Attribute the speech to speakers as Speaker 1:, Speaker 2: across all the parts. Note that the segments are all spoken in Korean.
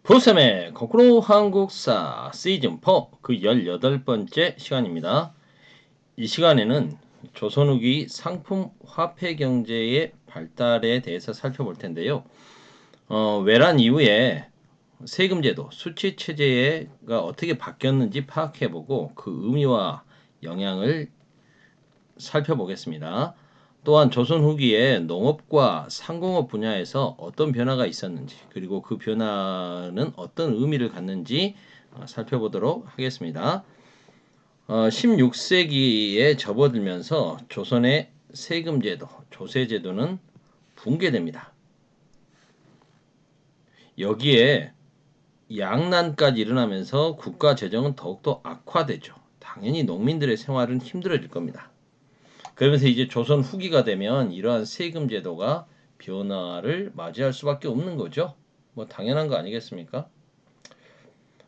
Speaker 1: 보셈의 거꾸로 한국사 시즌 4 그 18번째 시간입니다. 이 시간에는 조선 후기 상품 화폐 경제의 발달에 대해서 살펴볼 텐데요. 외란 이후에 세금 제도, 수치 체제가 어떻게 바뀌었는지 파악해보고 그 의미와 영향을 살펴보겠습니다. 또한 조선 후기에 농업과 상공업 분야에서 어떤 변화가 있었는지, 그리고 그 변화는 어떤 의미를 갖는지 살펴보도록 하겠습니다. 16세기에 접어들면서 조선의 세금제도, 조세제도는 붕괴됩니다. 여기에 양난까지 일어나면서 국가 재정은 더욱더 악화되죠. 당연히 농민들의 생활은 힘들어질 겁니다. 그러면서 이제 조선 후기가 되면 이러한 세금 제도가 변화를 맞이할 수밖에 없는 거죠. 뭐 당연한 거 아니겠습니까?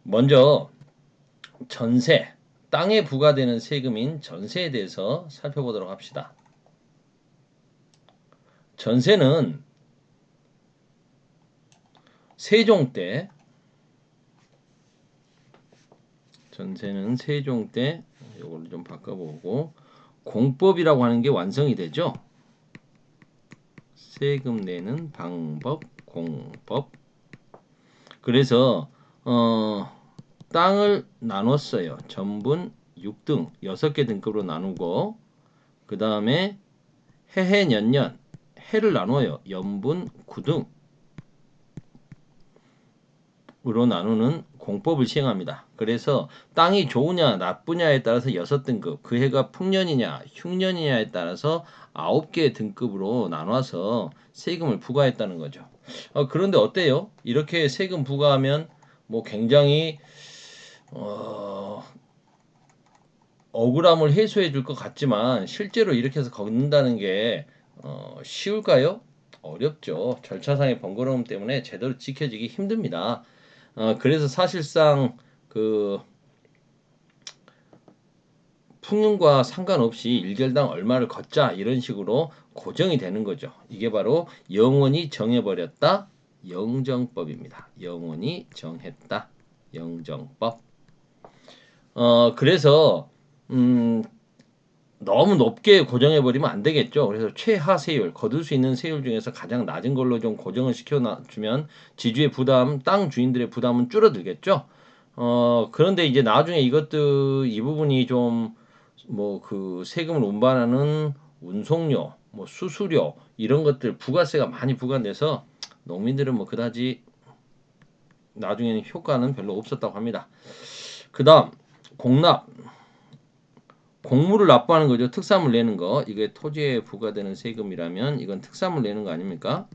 Speaker 1: 먼저 전세, 땅에 부과되는 세금인 전세에 대해서 살펴보도록 합시다. 전세는 세종 때 이걸 좀 바꿔보고 공법이라고 하는 게 완성이 되죠. 세금 내는 방법, 공법. 그래서 땅을 나눴어요. 전분 6등, 6개 등급으로 나누고 그 다음에 해해 년년, 해를 나눠요. 연분 9등으로 나누는 공법을 시행합니다. 그래서 땅이 좋으냐 나쁘냐에 따라서 6등급, 그 해가 풍년이냐 흉년이냐에 따라서 9개 등급으로 나눠서 세금을 부과했다는 거죠. 그런데 어때요? 이렇게 세금 부과하면 뭐 굉장히 억울함을 해소해 줄 것 같지만 실제로 이렇게 해서 걷는다는 게 쉬울까요? 어렵죠. 절차상의 번거로움 때문에 제대로 지켜지기 힘듭니다. 그래서 사실상 그 풍년과 상관없이 일결당 얼마를 걷자 이런 식으로 고정이 되는 거죠. 이게 바로 영원히 정해버렸다. 영정법입니다. 영원히 정했다. 영정법. 그래서 너무 높게 고정해 버리면 안 되겠죠. 그래서 최하 세율, 거둘 수 있는 세율 중에서 가장 낮은 걸로 좀 고정을 시켜 주면 지주의 부담, 땅 주인들의 부담은 줄어들겠죠. 그런데 이제 나중에 이것들 이 부분이 좀 뭐 그 세금을 운반하는 운송료, 뭐 수수료 이런 것들 부가세가 많이 부과돼서 농민들은 뭐 그다지 나중에는 효과는 별로 없었다고 합니다. 그다음 공납 공물을 납부하는 거죠. 특산물 내는 거. 이게 토지에 부과되는 세금이라면 이건 특산물 내는 거 아닙니까?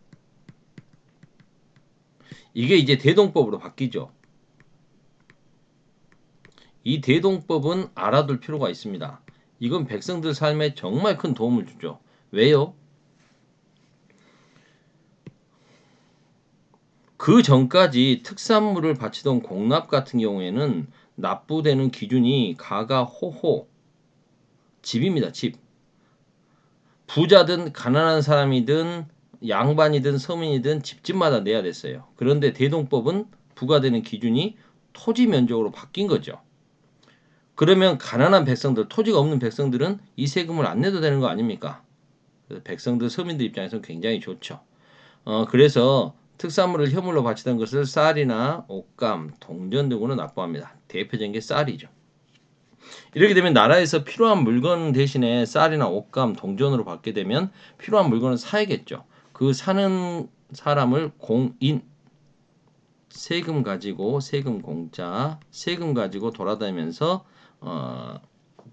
Speaker 1: 이게 이제 대동법으로 바뀌죠. 이 대동법은 알아둘 필요가 있습니다. 이건 백성들 삶에 정말 큰 도움을 주죠. 왜요? 그 전까지 특산물을 바치던 공납 같은 경우에는 납부되는 기준이 가가 호호 집입니다. 집. 부자든 가난한 사람이든 양반이든 서민이든 집집마다 내야 됐어요. 그런데 대동법은 부과되는 기준이 토지 면적으로 바뀐 거죠. 그러면 가난한 백성들, 토지가 없는 백성들은 이 세금을 안 내도 되는 거 아닙니까? 백성들, 서민들 입장에서는 굉장히 좋죠. 그래서 특산물을 현물로 바치던 것을 쌀이나 옷감, 동전 등으로 납부합니다. 대표적인 게 쌀이죠. 이렇게 되면 나라에서 필요한 물건 대신에 쌀이나 옷감, 동전으로 받게 되면 필요한 물건을 사야겠죠. 그 사는 사람을 공인, 세금 가지고 세금 공짜, 세금 가지고 돌아다니면서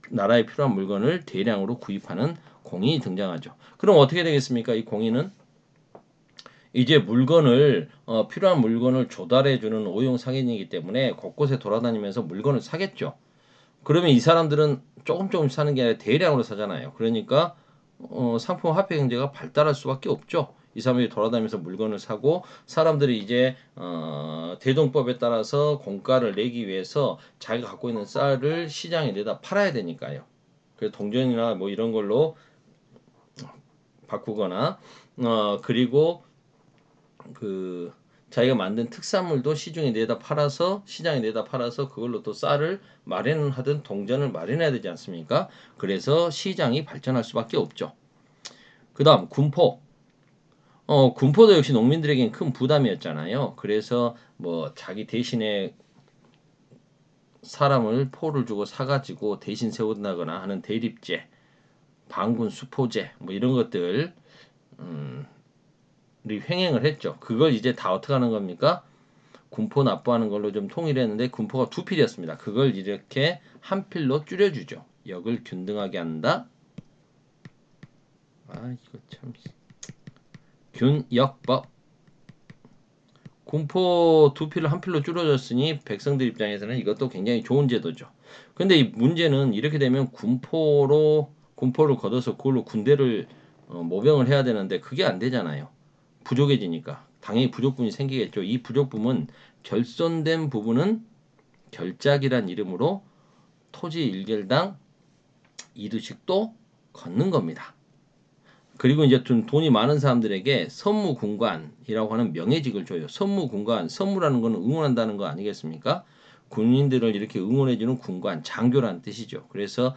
Speaker 1: 나라에 필요한 물건을 대량으로 구입하는 공인이 등장하죠. 그럼 어떻게 되겠습니까? 이 공인은 이제 물건을 필요한 물건을 조달해 주는 오용 상인이기 때문에 곳곳에 돌아다니면서 물건을 사겠죠. 그러면 이 사람들은 조금 사는 게 아니라 대량으로 사잖아요. 그러니까 상품 화폐 경제가 발달할 수밖에 없죠. 이 사람들이 돌아다니면서 물건을 사고 사람들이 이제 대동법에 따라서 공가를 내기 위해서 자기가 갖고 있는 쌀을 시장에 내다 팔아야 되니까요. 그래서 동전이나 뭐 이런 걸로 바꾸거나 그리고 그 자기가 만든 특산물도 시중에 내다 팔아서 시장에 내다 팔아서 그걸로 또 쌀을 마련하든 동전을 마련해야 되지 않습니까? 그래서 시장이 발전할 수밖에 없죠. 그다음 군포. 군포도 역시 농민들에겐 큰 부담이었잖아요. 그래서 뭐 자기 대신에 사람을 포를 주고 사가지고 대신 세운다거나 하는 대립제, 반군 수포제 뭐 이런 것들 횡행을 했죠. 그걸 이제 다 어떻게 하는 겁니까? 군포 납부하는 걸로 좀 통일했는데 군포가 두 필이었습니다. 그걸 이렇게 한 필로 줄여주죠. 역을 균등하게 한다. 아 이거 참 균역법. 군포 두 필을 한 필로 줄여줬으니 백성들 입장에서는 이것도 굉장히 좋은 제도죠. 근데 이 문제는 이렇게 되면 군포를 걷어서 그걸로 군대를 모병을 해야 되는데 그게 안 되잖아요. 부족해지니까 당연히 부족분이 생기겠죠. 이 부족분은 결손된 부분은 결작이란 이름으로 토지 일결당 2두씩도 걷는 겁니다. 그리고 이제 좀 돈이 많은 사람들에게 선무군관이라고 하는 명예직을 줘요. 선무군관, 선무라는 거는 응원한다는 거 아니겠습니까? 군인들을 이렇게 응원해주는 군관, 장교라는 뜻이죠. 그래서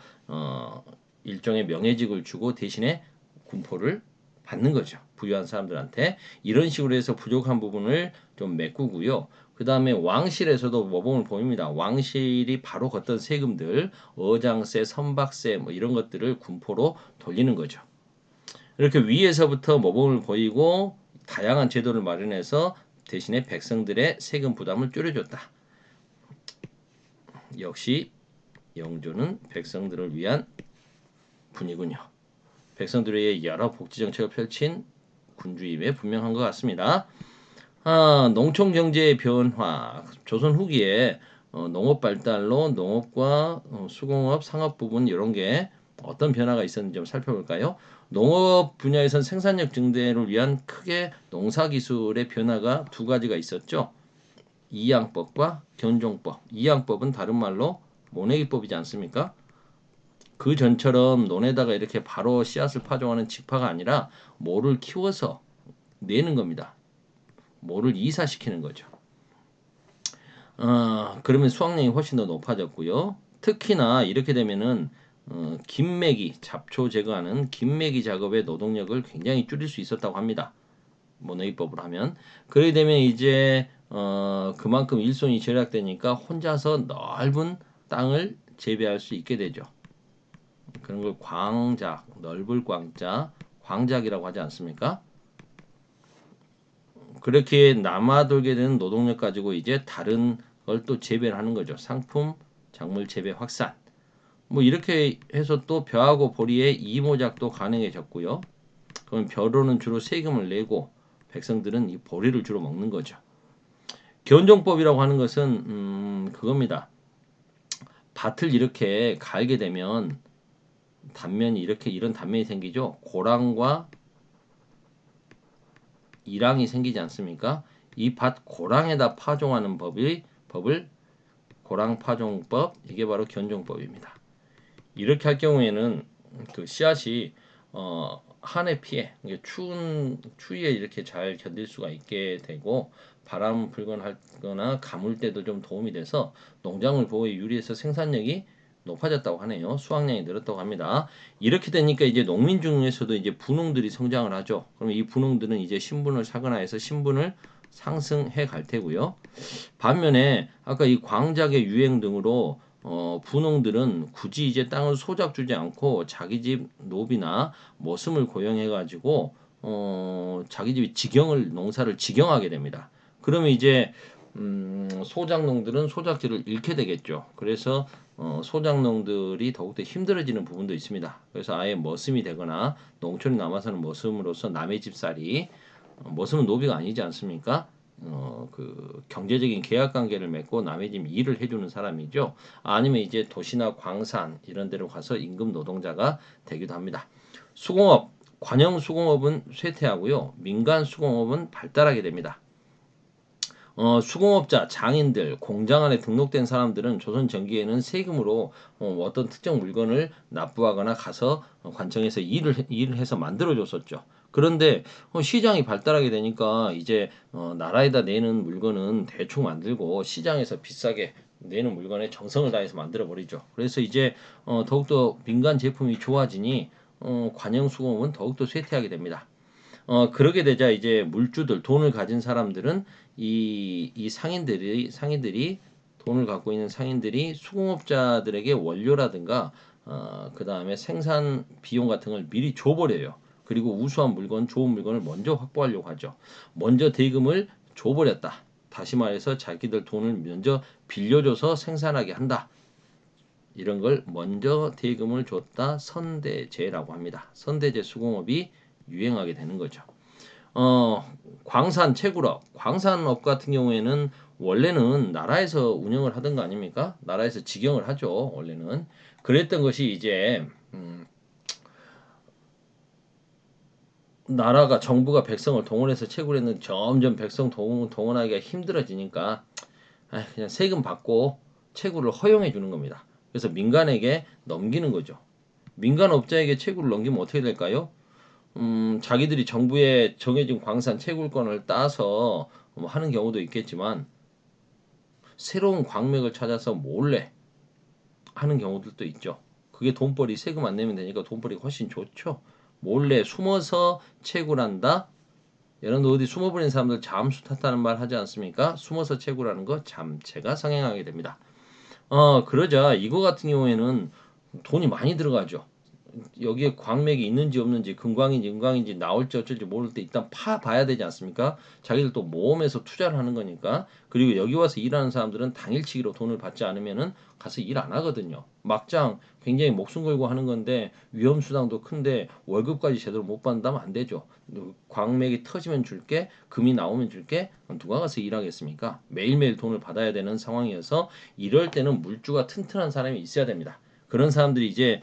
Speaker 1: 일종의 명예직을 주고 대신에 군포를 받는 거죠. 부유한 사람들한테. 이런 식으로 해서 부족한 부분을 좀 메꾸고요. 그 다음에 왕실에서도 모범을 보입니다. 왕실이 바로 걷던 세금들, 어장세, 선박세 뭐 이런 것들을 군포로 돌리는 거죠. 이렇게 위에서부터 모범을 보이고 다양한 제도를 마련해서 대신에 백성들의 세금 부담을 줄여줬다. 역시 영조는 백성들을 위한 분이군요. 백성들을 위해 여러 복지 정책을 펼친 군주임에 분명한 것 같습니다. 농촌 경제의 변화. 조선 후기에 농업 발달로 농업과 수공업, 상업 부분 이런 게 어떤 변화가 있었는지 좀 살펴볼까요? 농업 분야에선 생산력 증대를 위한 크게 농사기술의 변화가 두 가지가 있었죠. 이양법과 견종법. 이양법은 다른 말로 모내기법이지 않습니까? 그 전처럼 논에다가 이렇게 바로 씨앗을 파종하는 직파가 아니라 모를 키워서 내는 겁니다. 모를 이사시키는 거죠. 그러면 수확량이 훨씬 더 높아졌고요. 특히나 이렇게 되면은 김매기, 잡초 제거하는 김매기 작업의 노동력을 굉장히 줄일 수 있었다고 합니다. 모내기법으로 하면. 그렇게 되면 이제 그만큼 일손이 절약되니까 혼자서 넓은 땅을 재배할 수 있게 되죠. 그런 걸 광작, 넓을 광자, 광작이라고 하지 않습니까? 그렇게 남아돌게 되는 노동력 가지고 이제 다른 걸 또 재배를 하는 거죠. 상품, 작물 재배 확산. 뭐 이렇게 해서 또 벼하고 보리의 이모작도 가능해졌고요. 그럼 벼로는 주로 세금을 내고 백성들은 이 보리를 주로 먹는 거죠. 견종법이라고 하는 것은 그겁니다. 밭을 이렇게 갈게 되면 단면이 이렇게 이런 단면이 생기죠. 고랑과 이랑이 생기지 않습니까? 이 밭 고랑에다 파종하는 법을 고랑파종법, 이게 바로 견종법입니다. 이렇게 할 경우에는 그 씨앗이 한해 피해, 추위에 이렇게 잘 견딜 수가 있게 되고 바람 불거나 가물 때도 좀 도움이 돼서 농작물 보호에 유리해서 생산력이 높아졌다고 하네요. 수확량이 늘었다고 합니다. 이렇게 되니까 이제 농민 중에서도 이제 분홍들이 성장을 하죠. 그럼 이 분홍들은 이제 신분을 사거나 해서 신분을 상승해 갈 테고요. 반면에 아까 이 광작의 유행 등으로 분홍들은 굳이 이제 땅을 소작 주지 않고 자기 집 노비나 머슴을 고용해 가지고 자기 집 농사를 직영하게 됩니다. 그러면 이제 소작농들은 소작지를 잃게 되겠죠. 그래서 소작농들이 더욱더 힘들어지는 부분도 있습니다. 그래서 아예 머슴이 되거나 농촌에 남아서는 머슴으로서 남의 집 쌀이 머슴은 노비가 아니지 않습니까? 그 경제적인 계약 관계를 맺고 남의 집 일을 해주는 사람이죠. 아니면 이제 도시나 광산 이런 데로 가서 임금 노동자가 되기도 합니다. 수공업, 관영 수공업은 쇠퇴하고요. 민간 수공업은 발달하게 됩니다. 수공업자, 장인들, 공장 안에 등록된 사람들은 조선 전기에는 세금으로 어떤 특정 물건을 납부하거나 가서 관청에서 일을 해서 만들어 줬었죠. 그런데 시장이 발달하게 되니까 이제 나라에다 내는 물건은 대충 만들고 시장에서 비싸게 내는 물건에 정성을 다해서 만들어 버리죠. 그래서 이제 더욱더 민간 제품이 좋아지니 관영 수공업은 더욱더 쇠퇴하게 됩니다. 그러게 되자 이제 물주들, 돈을 가진 사람들은 이 상인들이 돈을 갖고 있는 상인들이 수공업자들에게 원료라든가 그 다음에 생산 비용 같은 걸 미리 줘버려요. 그리고 우수한 물건, 좋은 물건을 먼저 확보하려고 하죠. 먼저 대금을 줘버렸다. 다시 말해서 자기들 돈을 먼저 빌려줘서 생산하게 한다. 이런 걸 먼저 대금을 줬다 선대제라고 합니다. 선대제 수공업이 유행하게 되는 거죠. 광산 채굴업, 광산업 같은 경우에는 원래는 나라에서 운영을 하던 거 아닙니까? 나라에서 직영을 하죠. 원래는 그랬던 것이 이제 나라가 정부가 백성을 동원해서 채굴했는데 점점 백성 동원하기가 힘들어지니까 그냥 세금 받고 채굴을 허용해 주는 겁니다. 그래서 민간에게 넘기는 거죠. 민간업자에게 채굴을 넘기면 어떻게 될까요? 자기들이 정부에 정해진 광산 채굴권을 따서 뭐 하는 경우도 있겠지만 새로운 광맥을 찾아서 몰래 하는 경우들도 있죠. 그게 돈벌이 세금 안 내면 되니까 돈벌이가 훨씬 좋죠. 몰래 숨어서 채굴한다. 여러분들 어디 숨어버린 사람들 잠수 탔다는 말 하지 않습니까? 숨어서 채굴하는 거 잠체가 상행하게 됩니다. 그러자 이거 같은 경우에는 돈이 많이 들어가죠. 여기에 광맥이 있는지 없는지 금광인지 은광인지 나올지 어쩔지 모를 때 일단 파봐야 되지 않습니까? 자기들 또 모험해서 투자를 하는 거니까. 그리고 여기 와서 일하는 사람들은 당일치기로 돈을 받지 않으면은 가서 일 안 하거든요. 막장 굉장히 목숨 걸고 하는 건데 위험수당도 큰데 월급까지 제대로 못 받는다면 안 되죠. 광맥이 터지면 줄게, 금이 나오면 줄게. 누가 가서 일하겠습니까? 매일매일 돈을 받아야 되는 상황이어서 이럴 때는 물주가 튼튼한 사람이 있어야 됩니다. 그런 사람들이 이제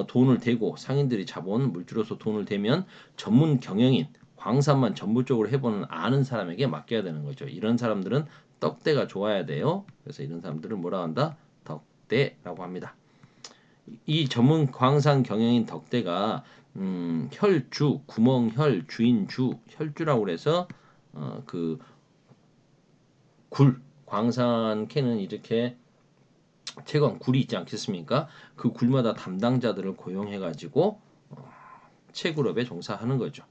Speaker 1: 돈을 대고 상인들이 자본 물주로서 돈을 대면 전문 경영인 광산만 전문적으로 해보는 아는 사람에게 맡겨야 되는 거죠. 이런 사람들은 떡대가 좋아야 돼요. 그래서 이런 사람들을 뭐라 한다? 덕대라고 합니다. 이 전문 광산 경영인 덕대가 혈주, 구멍혈, 주인주, 혈주라고 그래서 그 굴, 광산 캐는 이렇게 채광 굴이 있지 않겠습니까? 그 굴마다 담당자들을 고용해가지고 채굴업에 종사하는 거죠.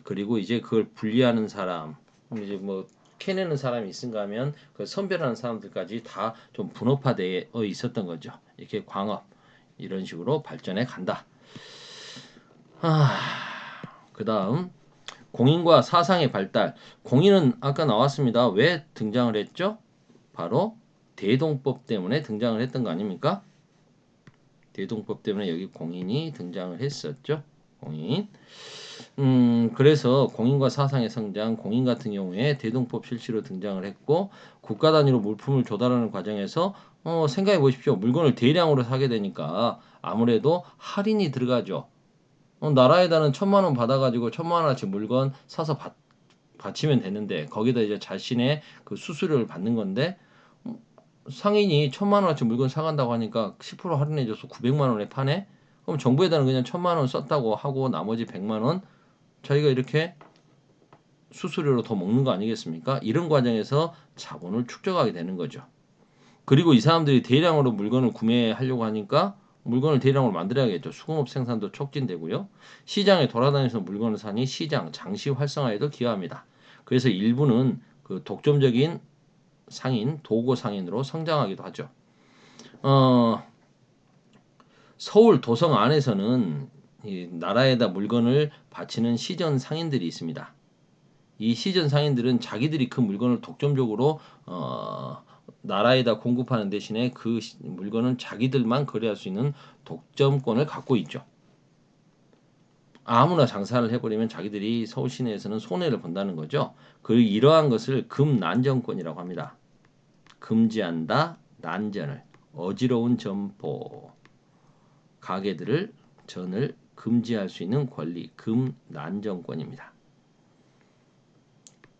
Speaker 1: 그리고 이제 그걸 분리하는 사람, 이제 뭐 캐내는 사람이 있은가 하면 그 선별하는 사람들까지 다 좀 분업화되어 있었던 거죠. 이렇게 광업 이런 식으로 발전해 간다. 그 다음 공인과 사상의 발달. 공인은 아까 나왔습니다. 왜 등장을 했죠? 바로 대동법 때문에 등장을 했던 거 아닙니까? 대동법 때문에 여기 공인이 등장을 했었죠. 공인. 그래서 공인과 사상의 성장, 공인 같은 경우에 대동법 실시로 등장을 했고 국가 단위로 물품을 조달하는 과정에서 생각해 보십시오. 물건을 대량으로 사게 되니까 아무래도 할인이 들어가죠. 나라에다는 1,000만 원 받아가지고 1,000만 원어치 물건 사서 바치면 되는데 거기다 이제 자신의 그 수수료를 받는 건데 상인이 1,000만 원어치 물건 사간다고 하니까 10% 할인해줘서 900만 원에 파네? 그럼 정부에다는 그냥 1,000만 원 썼다고 하고 나머지 100만 원 자기가 이렇게 수수료로 더 먹는 거 아니겠습니까? 이런 과정에서 자본을 축적하게 되는 거죠. 그리고 이 사람들이 대량으로 물건을 구매하려고 하니까 물건을 대량으로 만들어야겠죠. 수공업 생산도 촉진되고요. 시장에 돌아다니면서 물건을 사니 시장, 장시 활성화에도 기여합니다. 그래서 일부는 그 독점적인 상인, 도고 상인으로 성장하기도 하죠. 서울 도성 안에서는 이 나라에다 물건을 바치는 시전 상인들이 있습니다. 이 시전 상인들은 자기들이 그 물건을 독점적으로 나라에다 공급하는 대신에 그 물건은 자기들만 거래할 수 있는 독점권을 갖고 있죠. 아무나 장사를 해버리면 자기들이 서울 시내에서는 손해를 본다는 거죠. 그리고 이러한 것을 금난정권이라고 합니다. 금지한다, 난전을. 어지러운 점포, 가게들을 전을 금지할 수 있는 권리, 금난정권입니다.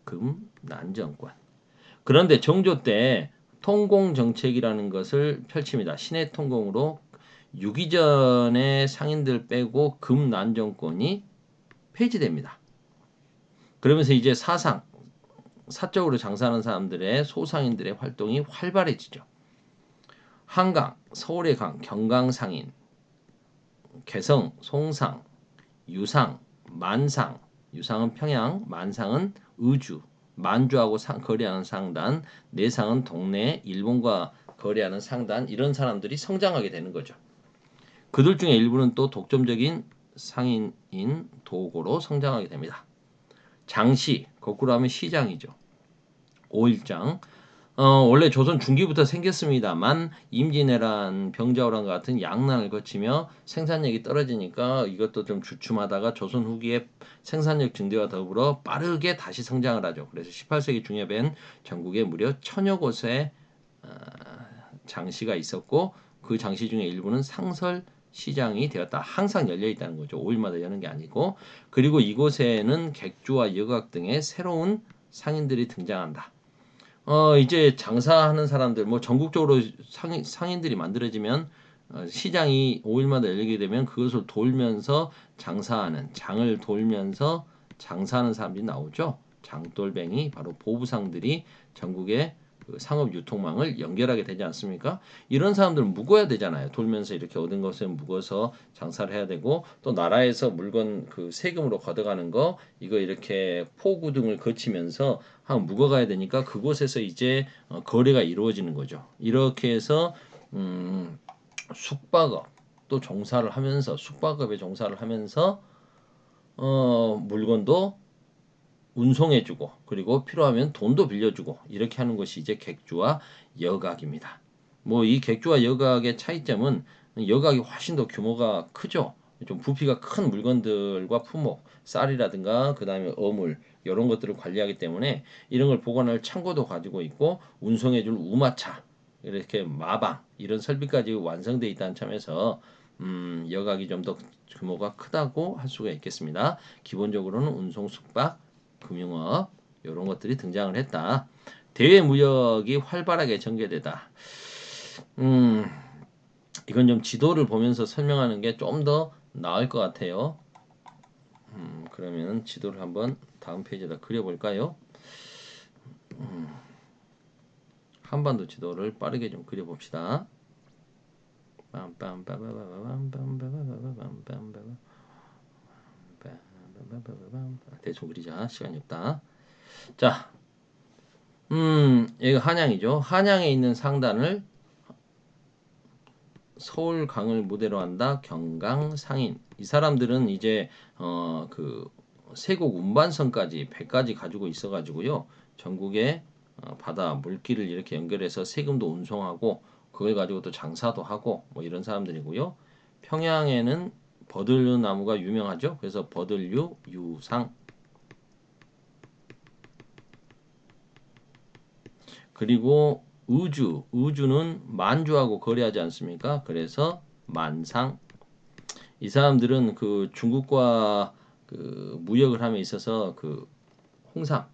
Speaker 1: 금난정권. 그런데 정조 때 통공정책이라는 것을 펼칩니다. 시내 통공으로 유기전의 상인들 빼고 금난정권이 폐지됩니다. 그러면서 이제 사적으로 장사하는 사람들의 소상인들의 활동이 활발해지죠. 한강, 서울의 강, 경강상인, 개성, 송상, 유상, 만상, 유상은 평양, 만상은 의주, 만주하고 거래하는 상단, 내상은 동네, 일본과 거래하는 상단, 이런 사람들이 성장하게 되는 거죠. 그들 중에 일부는 또 독점적인 상인인 도고로 성장하게 됩니다. 장시, 거꾸로 하면 시장이죠. 오일장, 원래 조선 중기부터 생겼습니다만 임진왜란, 병자호란 같은 양난을 거치며 생산력이 떨어지니까 이것도 좀 주춤하다가 조선 후기에 생산력 증대와 더불어 빠르게 다시 성장을 하죠. 그래서 18세기 중엽엔 전국에 무려 1000여 곳의 장시가 있었고 그 장시 중에 일부는 상설 시장이 되었다. 항상 열려 있다는 거죠. 5일마다 여는 게 아니고. 그리고 이곳에는 객주와 여각 등의 새로운 상인들이 등장한다. 이제 장사하는 사람들, 뭐 전국적으로 상인들이 만들어지면 시장이 5일마다 열리게 되면 그것을 돌면서 장을 돌면서 장사하는 사람들이 나오죠. 장돌뱅이, 바로 보부상들이 전국의 그 상업 유통망을 연결하게 되지 않습니까? 이런 사람들은 묵어야 되잖아요. 돌면서 이렇게 얻은 것을 묵어서 장사를 해야 되고 또 나라에서 물건 그 세금으로 걷어가는 거 이거 이렇게 포구 등을 거치면서 한 묵어가야 되니까 그곳에서 이제 거래가 이루어지는 거죠. 이렇게 해서 숙박업 또 종사를 하면서 숙박업에 종사를 하면서 물건도 운송해주고 그리고 필요하면 돈도 빌려주고 이렇게 하는 것이 이제 객주와 여각입니다. 뭐 이 객주와 여각의 차이점은 여각이 훨씬 더 규모가 크죠. 좀 부피가 큰 물건들과 품목, 쌀이라든가 그 다음에 어물 이런 것들을 관리하기 때문에 이런 걸 보관할 창고도 가지고 있고 운송해줄 우마차 이렇게 마방 이런 설비까지 완성되어 있다는 점에서 여각이 좀 더 규모가 크다고 할 수가 있겠습니다. 기본적으로는 운송, 숙박, 금융업 이런 것들이 등장을 했다. 대외 무역이 활발하게 전개되다. 이건 좀 지도를 보면서 설명하는 게 좀 더 나을 것 같아요. 그러면 지도를 한번 다음 페이지에다 그려볼까요? 한반도 지도를 빠르게 좀 그려봅시다. 대충 그리자. 시간이 없다. 자, 여기가 한양이죠. 한양에 있는 상단을 서울 강을 무대로 한다. 경강상인. 이 사람들은 이제 그 세곡 운반선까지 배까지 가지고 있어가지고요. 전국에 바다 물길을 이렇게 연결해서 세금도 운송하고 그걸 가지고 또 장사도 하고 뭐 이런 사람들이고요. 평양에는 버들류 나무가 유명하죠. 그래서 버들류, 유상. 그리고 의주는 만주하고 거래하지 않습니까? 그래서 만상. 이 사람들은 그 중국과 그 무역을 함에 있어서 그 홍삼,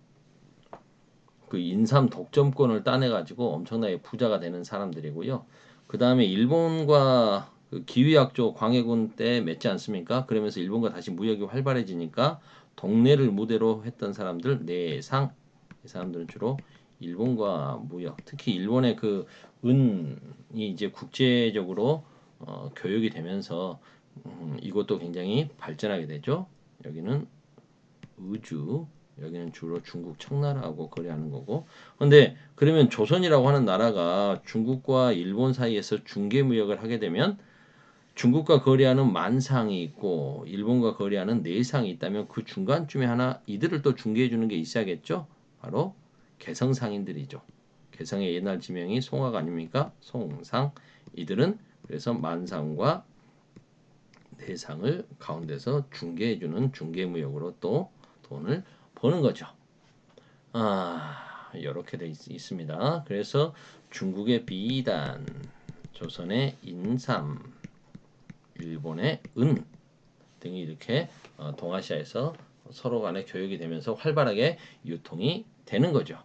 Speaker 1: 그 인삼 독점권을 따내 가지고 엄청나게 부자가 되는 사람들이고요. 그 다음에 일본과 그 기위약조 광해군 때 맺지 않습니까? 그러면서 일본과 다시 무역이 활발해지니까 동네를 무대로 했던 사람들 내상. 이 사람들은 주로 일본과 무역, 특히 일본의 그 은이 이제 국제적으로 교역이 되면서 이것도 굉장히 발전하게 되죠. 여기는 의주, 여기는 주로 중국 청나라하고 거래하는 거고. 근데 그러면 조선이라고 하는 나라가 중국과 일본 사이에서 중개 무역을 하게 되면 중국과 거래하는 만상이 있고 일본과 거래하는 내상이 있다면 그 중간쯤에 하나 이들을 또 중개해 주는 게 있어야겠죠. 바로 개성상인들이죠. 개성의 옛날 지명이 송화가 아닙니까? 송상. 이들은 그래서 만상과 내상을 가운데서 중개해주는 중개무역으로 또 돈을 버는 거죠. 이렇게 돼 있습니다. 그래서 중국의 비단, 조선의 인삼, 일본의 은 등이 이렇게 동아시아에서 서로 간에 교역이 되면서 활발하게 유통이 되는 거죠.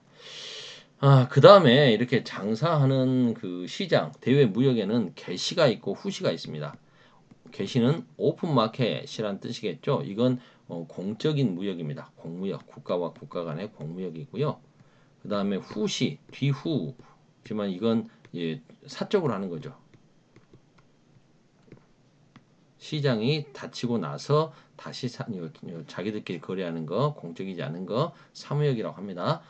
Speaker 1: 그 다음에 이렇게 장사하는 그 시장, 대외 무역에는 개시가 있고 후시가 있습니다. 개시는 오픈 마켓이란 뜻이겠죠. 이건 공적인 무역입니다. 공무역, 국가와 국가 간의 공무역이고요. 그 다음에 후시, 뒤후지만 이건 예, 사적으로 하는 거죠. 시장이 닫히고 나서 다시 자기들끼리 거래하는 거, 공적이지 않은 거 사무역이라고 합니다.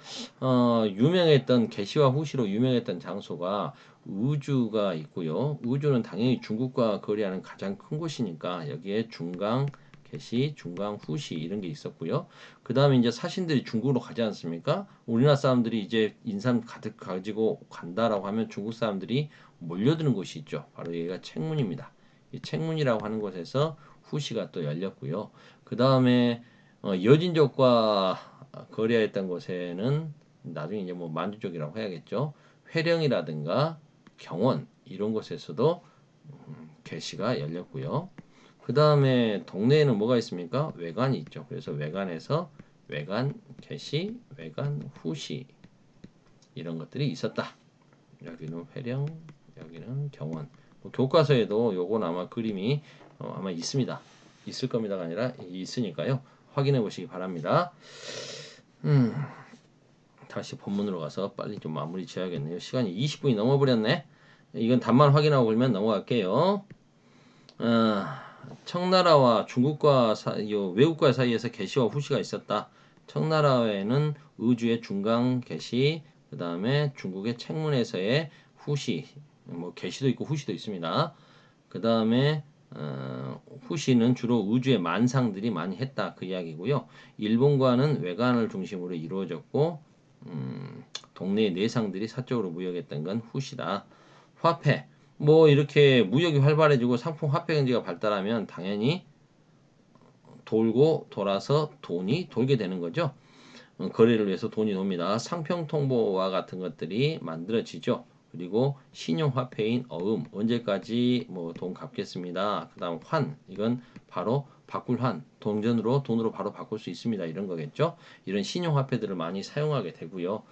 Speaker 1: 유명했던 게시와 후시로 유명했던 장소가 우주가 있고요. 우주는 당연히 중국과 거래하는 가장 큰 곳이니까 여기에 중강 게시, 중강 후시 이런 게 있었고요. 그 다음에 이제 사신들이 중국으로 가지 않습니까? 우리나라 사람들이 이제 인삼 가득 가지고 간다라고 하면 중국 사람들이 몰려드는 곳이 있죠. 바로 여기가 책문입니다. 이 책문이라고 하는 곳에서 후시가 또 열렸고요. 그 다음에 여진족과 거래했던 곳에는 나중에 이제 뭐 만주족이라고 해야겠죠. 회령이라든가 경원 이런 곳에서도 게시가 열렸고요. 그 다음에 동네에는 뭐가 있습니까? 외관이 있죠. 그래서 외관에서 외관 게시, 외관 후시 이런 것들이 있었다. 여기는 회령, 여기는 경원. 교과서에도 요건 아마 그림이 아마 있습니다. 있을 겁니다가 아니라 있으니까요. 확인해 보시기 바랍니다. 다시 본문으로 가서 빨리 좀 마무리 지어야겠네요. 시간이 20분이 넘어버렸네. 이건 답만 확인하고 그러면 넘어갈게요. 청나라와 중국과 외국과 사이에서 게시와 후시가 있었다. 청나라에는 의주의 중강 게시, 그 다음에 중국의 책문에서의 후시, 뭐 게시도 있고 후시도 있습니다. 그 다음에 후시는 주로 의주의 만상들이 많이 했다 그 이야기고요. 일본과는 외관을 중심으로 이루어졌고 동네의 내상들이 사적으로 무역했던 건 후시다. 화폐 뭐 이렇게 무역이 활발해지고 상품 화폐 경제가 발달하면 당연히 돌고 돌아서 돈이 돌게 되는 거죠. 거래를 위해서 돈이 돕니다. 상평통보와 같은 것들이 만들어지죠. 그리고 신용화폐인 어음 언제까지 뭐 돈 갚겠습니다. 그다음 환 이건 바로 바꿀 환 동전으로 돈으로 바로 바꿀 수 있습니다. 이런 거겠죠. 이런 신용화폐들을 많이 사용하게 되고요.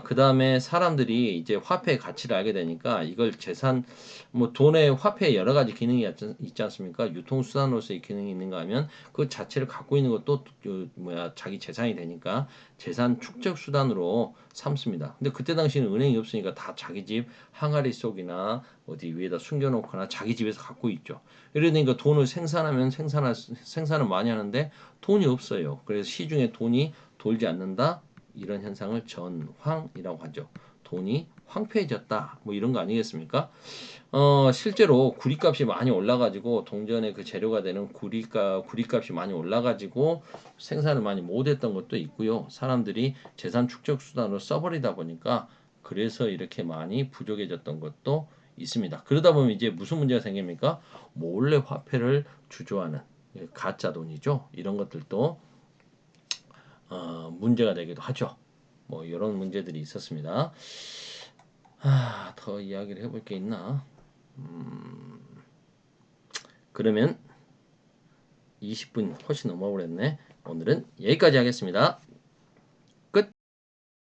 Speaker 1: 그다음에 사람들이 이제 화폐의 가치를 알게 되니까 이걸 재산 뭐 돈의 화폐에 여러 가지 기능이 있지 않습니까? 유통수단으로서의 기능이 있는가 하면 그 자체를 갖고 있는 것도 자기 재산이 되니까 재산 축적 수단으로 삼습니다. 근데 그때 당시에는 은행이 없으니까 다 자기 집 항아리 속이나 어디 위에다 숨겨놓거나 자기 집에서 갖고 있죠. 이러니까 돈을 생산을 많이 하는데 돈이 없어요. 그래서 시중에 돈이 돌지 않는다. 이런 현상을 전황이라고 하죠. 돈이 황폐해졌다. 뭐 이런 거 아니겠습니까? 실제로 구리값이 많이 올라가지고 동전의 그 재료가 되는 구리값이 많이 올라가지고 생산을 많이 못했던 것도 있고요. 사람들이 재산 축적 수단으로 써버리다 보니까 그래서 이렇게 많이 부족해졌던 것도 있습니다. 그러다 보면 이제 무슨 문제가 생깁니까? 몰래 화폐를 주조하는 가짜 돈이죠. 이런 것들도 문제가 되기도 하죠. 뭐 이런 문제들이 있었습니다. 더 이야기를 해볼 게 있나? 그러면 20분 훨씬 넘어버렸네. 오늘은 여기까지 하겠습니다.